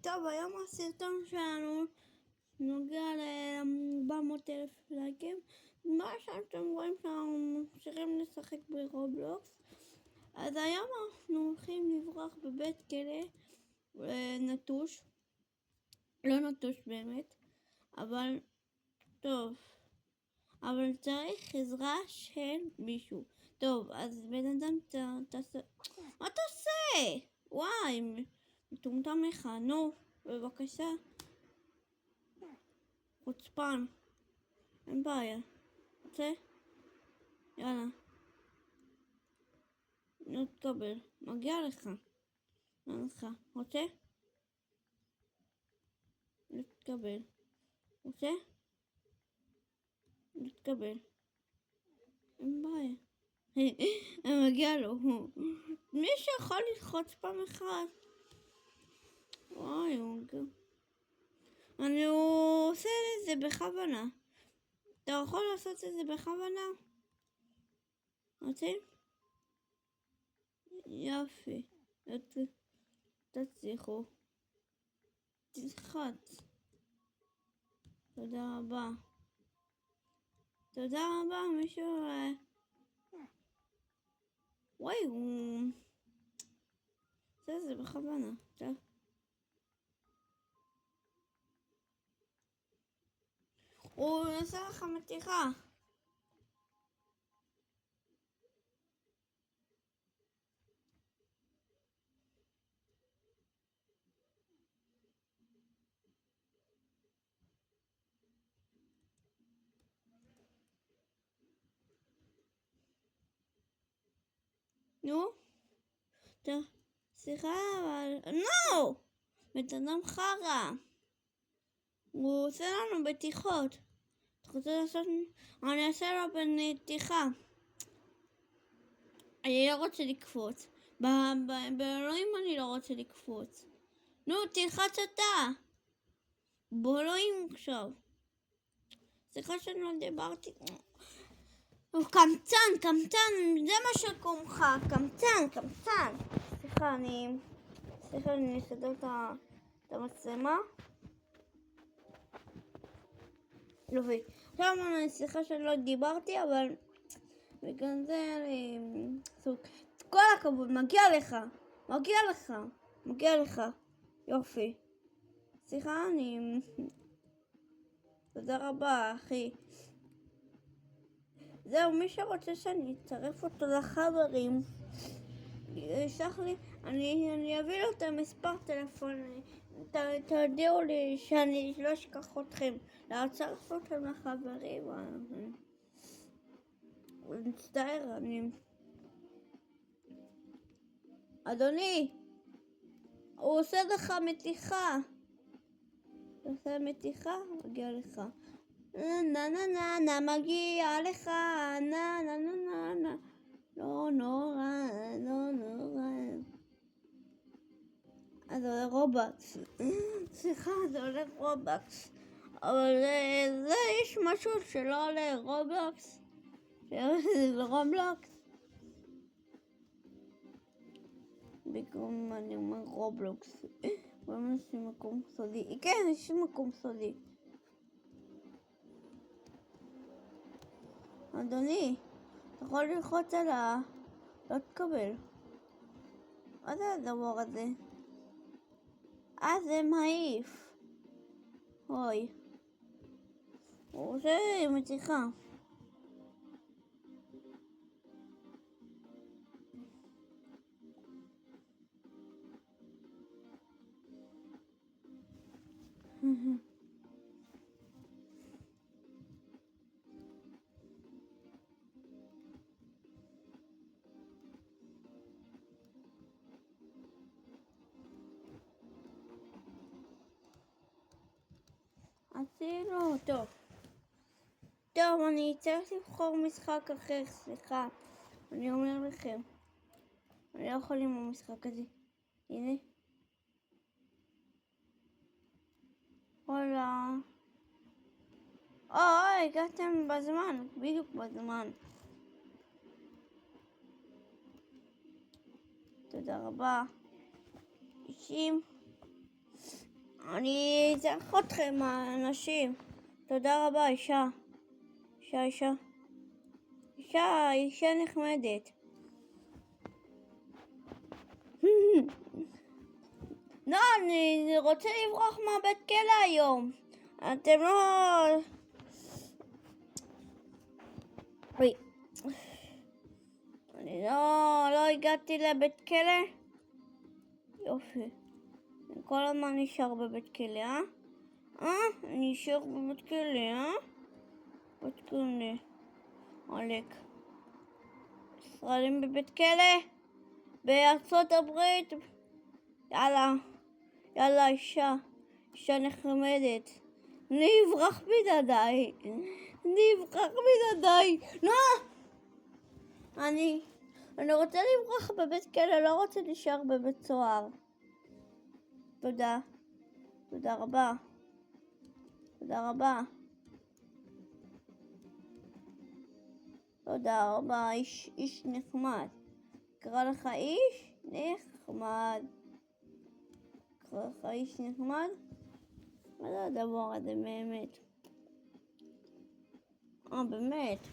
טוב, היום הסרטון שלנו נוגע ל-400,000 לייקים. מה שאתם רואים שאנחנו ממשיכים לשחק ברובלוקס. אז היום אנחנו הולכים לברוח בבית כלא נטוש. לא נטוש באמת, אבל טוב. אבל צריך עזרה של מישהו. טוב, אז בן אדם תעשה... מה אתה עושה? וואי, מטומטם לך, נו, בבקשה. חוצפן. אין בעיה. רוצה? יאללה. נו, תקבל. מגיע לך. רוצה? לא תקבל. רוצה? לא תקבל. אין בעיה. מגיע לו. מי שיכול ללחוץ פעם אחת. וואי, אני עושה את זה בכוונה. אתה יכול לעשות את זה בכוונה? רוצים? יופי. תצליחו. תלחץ. תודה רבה. תודה רבה, מישהו... וואי, הוא... זה בכוונה. טוב. הוא עושה לך מתיחה. נו? טוב. סליחה, אבל... נו! בן אדם חרא. הוא עושה לנו בטיחות. אתה רוצה לעשות... אני אעשה לו בנתיחה. אני לא רוצה לקפוץ. באלוהים אני לא רוצה לקפוץ. נו, תלחץ אתה. באלוהים עכשיו. סליחה שאני לא דיברתי. קמצן, זה מה שקוראים לך. קמצן. סליחה, אני אסדר את המצלמה. לא וי. עכשיו אני סליחה שאני לא דיברתי, אבל בגלל זה אני... כל הכבוד, מגיע לך. יופי. סליחה, תודה רבה, אחי. זהו, מי שרוצה שאני אצרף אותו לחברים, ישלח לי, אני אביא לו את המספר טלפון, תודיעו לי שאני לא אשכח אתכם, להצרף אתכם לחברים. מצטער, אדוני, הוא עושה לך מתיחה. מגיע לך. מגיע לך. לא נורא. אז זה עולה רובקס. סליחה, זה עולה רובקס. אבל זה יש משהו שלא עולה רובקס. זה רובלוקס. במקום אני אומר רובלוקס. יש מקום סודי. כן, יש מקום סודי. אדוני, אתה יכול ללחוץ על לא תקבל. מה זה הדבר הזה? זה מעיף. אוי. הוא עושה מתיחה. עשינו, טוב, אני צריך לבחור משחק אחר, סליחה. אני אומר לכם, אני לא יכול עם המשחק הזה. הנה. וואלה. הגעתם בזמן, בדיוק בזמן. תודה רבה. 90. אני צריך אתכם, האנשים. תודה רבה, אישה. אישה נחמדת. לא, אני רוצה לברוח מהבית כלא היום. אתם לא... אוי. אני לא הגעתי לבית כלא. יופי. אני כל הזמן נשאר בבית כלא, אני נשאר בבית כלא, בית כלא. עלק. ישראלים בבית כלא? בארצות הברית? יאללה, אישה נחמדת. אני אברח בלעדיי. לא! אני רוצה לברוח בבית כלא, לא רוצה להישאר בבית סוהר. תודה רבה. תודה רבה, איש נחמד. קרא לך איש נחמד. מה זה הדבר הזה באמת? באמת.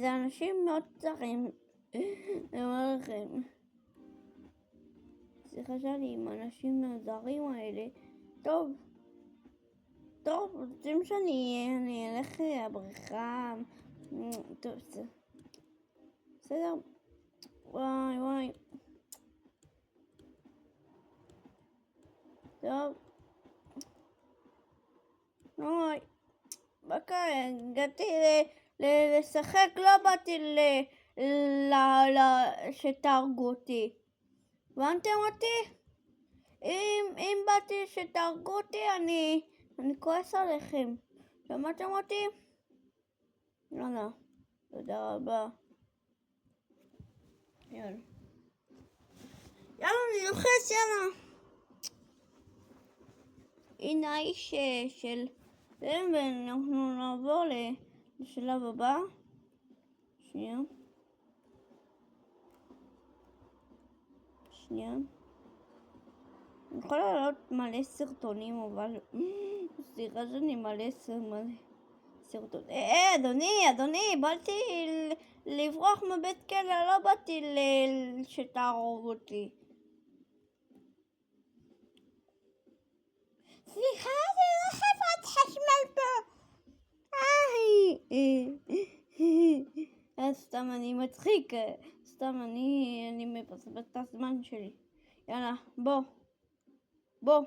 זה אנשים מאוד צרים. אני אומר לכם. סליחה שאני עם האנשים הזרים האלה. טוב, רוצים שאני אלך לבריכה. טוב, בסדר. וואי. טוב. וואי. הגעתי לשחק, לא באתי שתהרגו אותי. הבנתם אותי? אם באתי שתהרגו אותי, אני כועס עליכם. שמעתם אותי? יאללה. תודה רבה. יאללה, אני לוחץ, יאללה. הנה האיש של... ואנחנו נעבור לשלב הבא. שנייה. אני יכולה לעלות מלא סרטונים, אבל... סליחה שאני מלא סרטונים. אדוני, באתי לברוח מבית כלא, לא באתי שתהרוג אותי. סליחה, זה לא חברת חשמל פה. סתם אני מצחיק, סתם אני מבזבז את הזמן שלי. יאללה, בוא.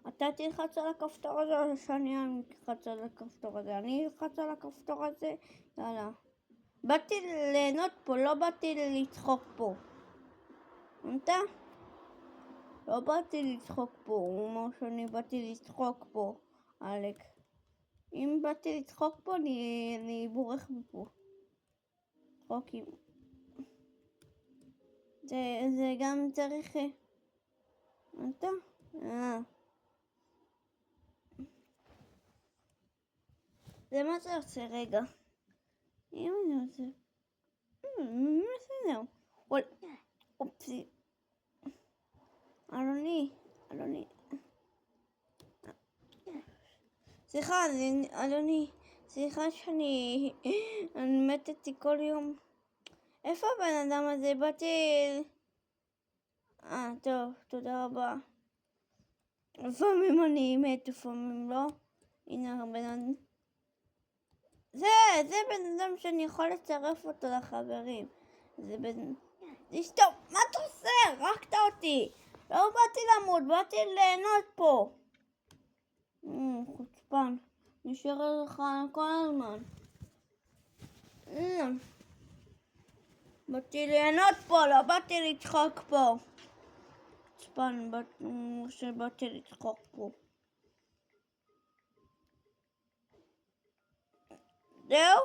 אתה תלחץ על הכפתור הזה או שאני אלחץ על הכפתור הזה? אני אלחץ על הכפתור הזה? יאללה. באתי ליהנות פה, לא באתי לצחוק פה. אתה? לא באתי לצחוק פה, הוא אומר שאני באתי לצחוק פה, אלק. אם באתי לצחוק פה, אני בורח מפה. צחוקים. זה גם צריך... אתה? זה מה זה עושה רגע? אם אני עושה... בסדר. אופסי. אדוני. סליחה, אדוני. סליחה שאני מתתי כל יום. איפה הבן אדם הזה? באתי... טוב, תודה רבה. לפעמים אני מת, לפעמים לא. הנה הבן אדם. זה בן אדם שאני יכול לצרף אותו לחברים. זה בן... תשתוק, מה אתה עושה? הרגת אותי. לא באתי למות, באתי ליהנות פה. חוצפן. נשאר לך כל הזמן. באתי ליהנות פה, לא באתי לצחוק פה. חוצפן, שבאתי לצחוק פה. זהו?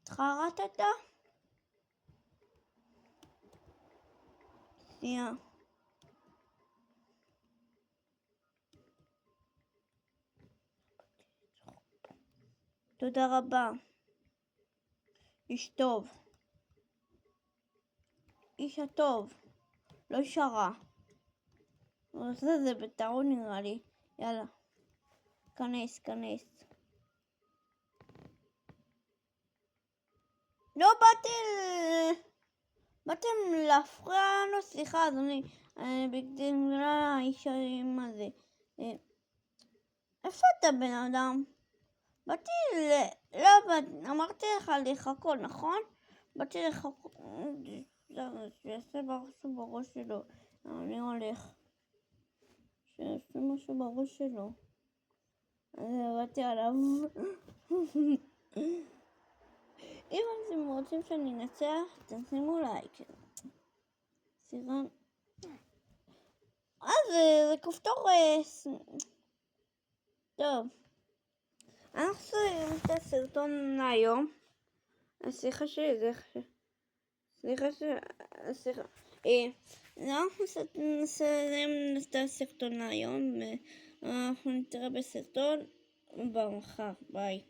התחרטת? שנייה. תודה רבה. איש טוב. איש הטוב. לא איש הרע. הוא עושה את זה בטעות נראה לי. יאללה. כנס. לא, באתם להפריע לנו, סליחה אדוני, בגלל האיש הזה. איפה אתה בן אדם? אמרתי לך לחכות, נכון? באתי לחכות, שיעשה משהו בראש שלו, אני הולך. שיעשה משהו בראש שלו. אז באתי עליו. אם אתם רוצים שאני אנצח, תשימו לייק. סירן. זה כפתור... טוב. אנחנו שמים את הסרטון היום. סליחה. אנחנו נסיים את הסרטון היום. אנחנו נתראה בסרטון במחר. ביי.